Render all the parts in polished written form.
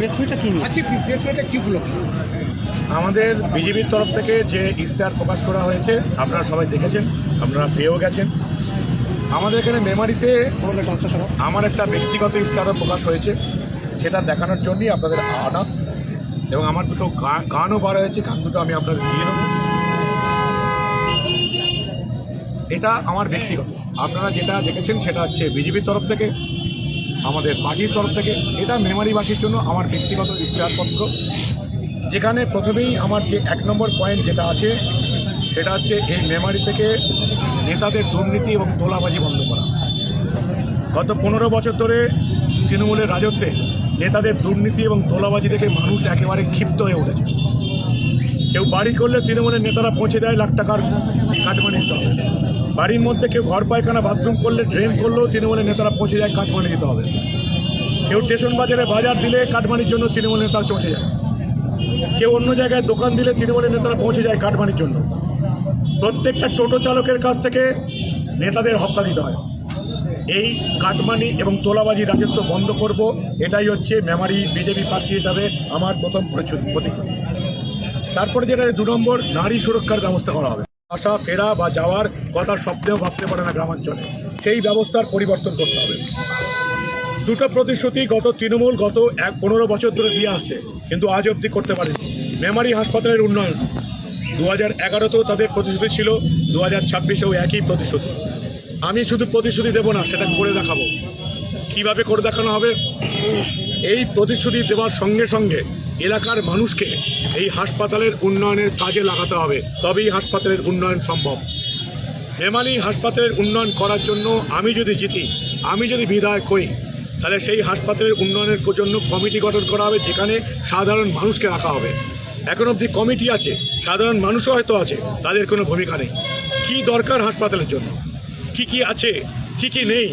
Press মিটটা কি নিয়ে? আজকে প্রেস মিটটা কি হলো? আমাদের বিজেপির তরফ থেকে যে ইশতেহার প্রকাশ করা হয়েছে আপনারা সবাই দেখেছেন, আপনারা পেয়েও গেছেন। আমাদের এখানে মেমারিতে আমার একটা ব্যক্তিগত ইশতেহারও প্রকাশ হয়েছে, সেটা দেখানোর জন্যই আপনাদের আনা, এবং আমার দুটো গানও বার হয়েছে, গান দুটো আমি আপনাদের দিয়ে দেবো। এটা আমার ব্যক্তিগত, আপনারা যেটা দেখেছেন সেটা হচ্ছে বিজেপির তরফ থেকে, আমাদের পার্টির তরফ থেকে। এটা মেমারিবাসীর জন্য আমার ব্যক্তিগত ইশতেহারপত্র, যেখানে প্রথমেই আমার যে 1 নম্বর পয়েন্ট যেটা আছে সেটা হচ্ছে এই মেমারি থেকে নেতাদের দুর্নীতি এবং তোলাবাজি বন্ধ করা। গত 15 বছর ধরে তৃণমূলের রাজত্বে নেতাদের দুর্নীতি এবং তোলাবাজি থেকে মানুষ একেবারে ক্ষিপ্ত হয়ে উঠেছে। কেউ বাড়ি করলে তৃণমূলের নেতারা পৌঁছে দেয় লাখ টাকার কাটমানি দিতে হবে। বাড়ির মধ্যে কেউ ঘর পায়খানা বাথরুম করলে, ড্রেন করলেও তৃণমূলের নেতারা পৌঁছে যায় কাটমানি দিতে হবে। কেউ স্টেশন বাজারে বাজার দিলে কাটমানির জন্য তৃণমূলের নেতারা পৌঁছে যায়। কেউ অন্য জায়গায় দোকান দিলে তৃণমূলের নেতারা পৌঁছে যায় কাটমানির জন্য। প্রত্যেকটা টোটো চালকের কাছ থেকে নেতাদের হপ্তা দিতে হয়। এই কাটমানি এবং তোলাবাজি রাজত্ব বন্ধ করব, এটাই হচ্ছে মেমারি বিজেপি প্রার্থী হিসাবে আমার প্রথম প্রতিশ্রুতি। তারপরে যেটা 2 নম্বর, নারী সুরক্ষার ব্যবস্থা করা হবে। আসা ফেরা বা যাওয়ার কথা স্বপ্নেও ভাবতে পারে না গ্রামাঞ্চলে, সেই ব্যবস্থার পরিবর্তন করতে হবে। দুটো প্রতিশ্রুতি তৃণমূল গত 15 বছর ধরে দিয়ে আসছে, কিন্তু আজ অবধি করতে পারেনি। মেমারি হাসপাতালের উন্নয়ন 2011তেও তাদের প্রতিশ্রুতি ছিল, 2026এও একই প্রতিশ্রুতি। আমি শুধু প্রতিশ্রুতি দেব না, সেটা করে দেখাবো। কিভাবে করে দেখানো হবে? এই প্রতিশ্রুতি দেওয়ার সঙ্গে সঙ্গে এলাকার মানুষকে এই হাসপাতালের উন্নয়নের কাজে লাগাতে হবে, তবেই হাসপাতালের উন্নয়ন সম্ভব। মেমারি হাসপাতালের উন্নয়ন করার জন্য আমি যদি জিতি, আমি যদি বিধায়ক হই, তাহলে সেই হাসপাতালের উন্নয়নের জন্য কমিটি গঠন করা হবে, যেখানে সাধারণ মানুষকে রাখা হবে। এখন অবধি কমিটি আছে, সাধারণ মানুষও হয়তো আছে, তাদের কোনো ভূমিকা নেই। কি দরকার হাসপাতালের জন্য, কি আছে, কি নেই,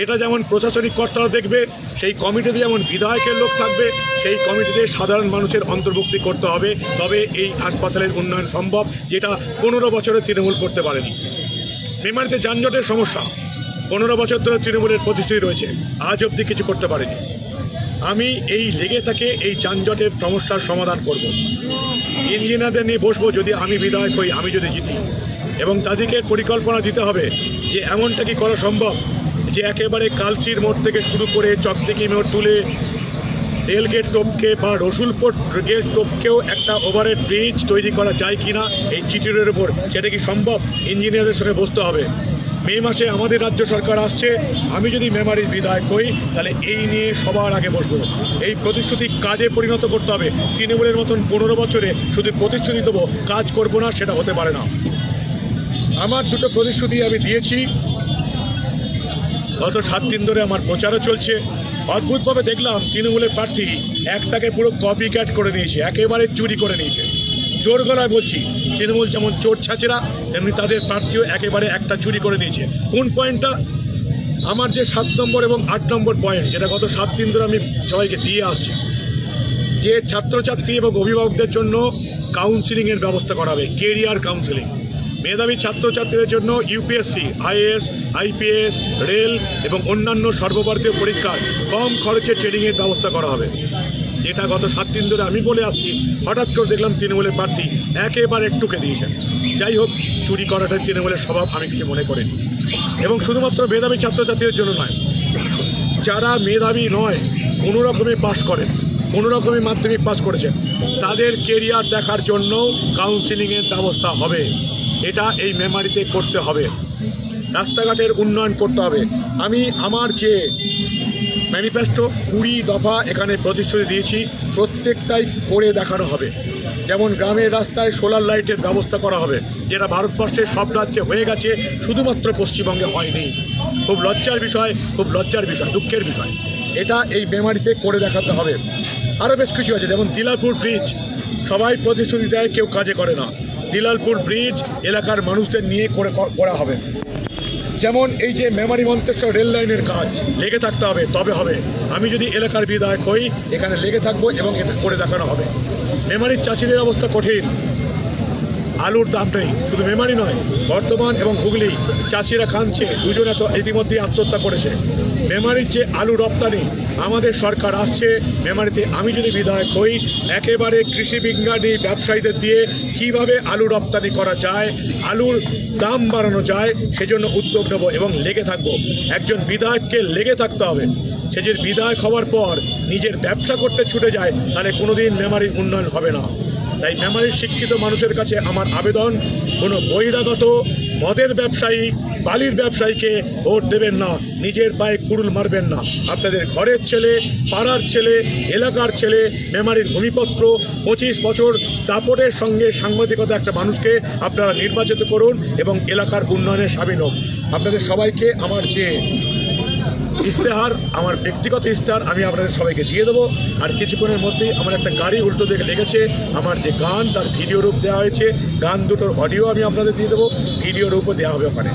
এটা যেমন প্রশাসনিক কর্তারা দেখবে, সেই কমিটিতে যেমন বিধায়কের লোক থাকবে, সেই কমিটিতে সাধারণ মানুষের অন্তর্ভুক্তি করতে হবে, তবে এই হাসপাতালের উন্নয়ন সম্ভব, যেটা 15 বছরে তৃণমূল করতে পারেনি। মেমারিতে যানজটের সমস্যা 15 বছর ধরে তৃণমূলের প্রতিশ্রুতি রয়েছে, আজ অবধি কিছু করতে পারেনি। আমি এই লেগে থাকে এই যানজটের সমস্যার সমাধান করব। ইঞ্জিনিয়ারদের নিয়ে বসবো যদি আমি বিধায়ক হই, আমি যদি জিতি, এবং তাদেরকে পরিকল্পনা দিতে হবে যে এমনটা কি করা সম্ভব যে একেবারে কালচির মোড় থেকে শুরু করে চকদিকি মোড় তুলে রেলগেট টপকে বা রসুলপুর গেট টপকেও একটা ওভারহেড ব্রিজ তৈরি করা যায় কিনা এই চিটিরের উপর, সেটা কি সম্ভব? ইঞ্জিনিয়ারদের সঙ্গে বসতে হবে। মে মাসে আমাদের রাজ্য সরকার আসছে, আমি যদি মেমারির বিধায়ক হই, তাহলে এই নিয়ে সবার আগে বসবো। এই প্রতিশ্রুতি কাজে পরিণত করতে হবে। তৃণমূলের মতন 15 বছরে শুধু প্রতিশ্রুতি দেবো, কাজ করবো না, সেটা হতে পারে না। আমার দুটো প্রতিশ্রুতি আমি দিয়েছি, গত 7 দিন ধরে আমার প্রচারও চলছে। অদ্ভুতভাবে দেখলাম তৃণমূলের প্রার্থী একটাকে পুরো কপি ক্যাট করে নিয়েছে, একেবারে চুরি করে নিয়েছে। জোর গলায় বলছি, তৃণমূল যেমন চোর ছাচেরা, তেমনি তাদের প্রার্থীও একেবারে একটা চুরি করে নিয়েছে। কোন পয়েন্টটা? আমার যে 7 নম্বর এবং 8 নম্বর পয়েন্ট, যেটা গত 7 দিন ধরে আমি সবাইকে দিয়ে আসছি, যে ছাত্রছাত্রী এবং অভিভাবকদের জন্য কাউন্সিলিংয়ের ব্যবস্থা করা হবে, কেরিয়ার কাউন্সিলিং। মেধাবী ছাত্রছাত্রীদের জন্য ইউপিএসসি, আইএএস, আইপিএস, রেল এবং অন্যান্য সর্বভারতীয় পরীক্ষার কম খরচে ট্রেনিংয়ের ব্যবস্থা করা হবে, যেটা গত 7 দিন ধরে আমি বলে আসছি। হঠাৎ করে দেখলাম তৃণমূলের প্রার্থী একেবারে টুকে দিয়েছেন। যাই হোক, চুরি করাটা তৃণমূলের স্বভাব, আমি কিছু মনে করিনি। এবং শুধুমাত্র মেধাবী ছাত্রছাত্রীদের জন্য নয়, যারা মেধাবী নয়, কোনো রকমে পাশ করেন, কোনো রকমে মাধ্যমিক পাস করেছেন, তাদের কেরিয়ার দেখার জন্য কাউন্সিলিংয়ের ব্যবস্থা হবে। এটা এই মেমারিতে করতে হবে। রাস্তাঘাটের উন্নয়ন করতে হবে। আমি আমার যে ম্যানিফেস্টো 20 দফা এখানে প্রতিশ্রুতি দিয়েছি, প্রত্যেকটাই করে দেখানো হবে। যেমন গ্রামের রাস্তায় সোলার লাইটের ব্যবস্থা করা হবে, যেটা ভারতবর্ষের সব রাজ্যে হয়ে গেছে, শুধুমাত্র পশ্চিমবঙ্গে হয়নি। খুব লজ্জার বিষয়, দুঃখের বিষয়। এটা এই মেমারিতে করে দেখাতে হবে। আরও বেশ কিছু আছে, যেমন দিলালপুর ব্রিজ, সবাই প্রতিশ্রুতি দেয়, কেউ কাজে করে না। দিলালপুর ব্রিজ এলাকার মানুষদের নিয়ে করা হবে। যেমন এই যে মেমারি মন্তেশ্বর রেল লাইনের কাজ, লেগে থাকতে হবে, তবে হবে। আমি যদি এলাকার বিধায়ক হই, এখানে লেগে থাকবো এবং এটা করে দেখানো হবে। মেমারির চাষিদের অবস্থা কঠিন, আলুর দাম নেই। শুধু মেমারি নয়, বর্ধমান এবং হুগলি চাষিরা কাঁদছে, দুজনে তো ইতিমধ্যেই আত্মহত্যা করেছে। মেমারির যে আলু রপ্তানি, আমাদের সরকার আসছে মেমারিতে, আমি যদি বিধায়ক হই একেবারে কৃষি বিজ্ঞানী ব্যবসায়ীদের দিয়ে কিভাবে আলু রপ্তানি করা যায়, আলুর দাম বাড়ানো যায়, সেজন্য উদ্যোগ নেব এবং লেগে থাকবো। একজন বিধায়ককে লেগে থাকতে হবে। সে যে বিধায়ক হওয়ার পর নিজের ব্যবসা করতে ছুটে যায়, তাহলে কোনোদিন মেমারির উন্নয়ন হবে না। তাই মেমারির শিক্ষিত মানুষের কাছে আমার আবেদন, কোনো বহিরাগত মদের ব্যবসায়ী, বালির ব্যবসায়ীকে ভোট দেবেন না, নিজের পায়ে কুড়ুল মারবেন না। আপনাদের ঘরের ছেলে, পাড়ার ছেলে, এলাকার ছেলে, মেমারির ভূমিপত্র, 25 বছর দাপটের সঙ্গে সাংবাদিকতা একটা মানুষকে আপনারা নির্বাচিত করুন এবং এলাকার উন্নয়নে সামিল হোক। আপনাদের সবাইকে আমার যে ইশতেহার, আমার ব্যক্তিগত ইশতেহার আমি আপনাদের সবাইকে দিয়ে দেবো। আর কিছুক্ষণের মধ্যেই আমার একটা গাড়ি উল্টো দিকে লেগেছে, আমার যে গান তার ভিডিও রূপ দেওয়া হয়েছে, গান দুটোর অডিও আমি আপনাদের দিয়ে দেবো, ভিডিও রূপও দেওয়া হবে ওখানে।